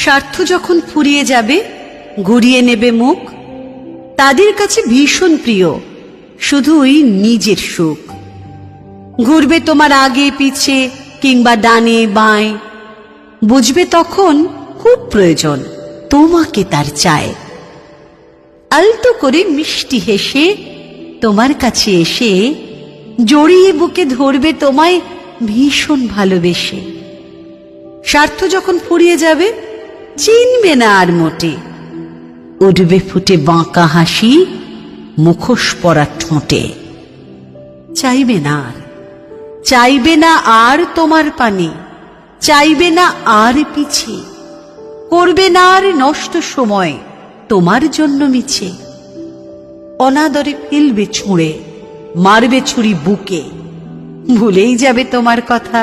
স্বার্থ যখন ফুরিয়ে যাবে, ঘুরিয়ে নেবে মুখ, তাদের কাছে ভীষণ প্রিয় শুধুই নিজের সুখ। ঘুরবে তোমার আগে পিছে কিংবা ডানে বাঁয়ে, বুঝবে তখন খুব প্রয়োজন তোমাকে তার চায়। আলতো করে মিষ্টি হেসে তোমার কাছে এসে জড়িয়ে বুকে ধরবে তোমায় ভীষণ ভালোবেসে। স্বার্থ যখন ফুরিয়ে যাবে, চিনবে না আর মোটে, উঠবে ফুটে বাঁকা হাসি মুখোশ পরা ঠোঁটে। চাইবে না আর, চাইবে না আর তোমার পানে, চাইবে না আর পিছে, করবে না আর নষ্ট সময় তোমার জন্য মিছে। অনাদরে ফেলবে ছুঁড়ে, মারবে ছুরি বুকে, ভুলেই যাবে তোমার কথা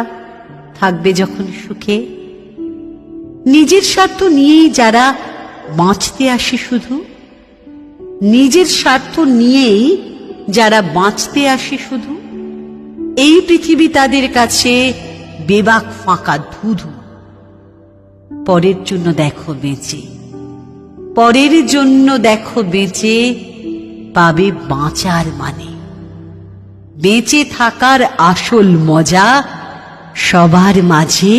থাকবে যখন সুখে। নিজের স্বার্থ নিয়েই যারা বাঁচতে আসে শুধু, নিজের স্বার্থ নিয়েই যারা বাঁচতে আসে শুধু, এই পৃথিবী তাদের কাছে বেবাক ফাঁকা ধুধু। পরের জন্য দেখো বেঁচে, পরের জন্য দেখো বেঁচে, পাবে বাঁচার মানে। বেঁচে থাকার আসল মজা সবার মাঝে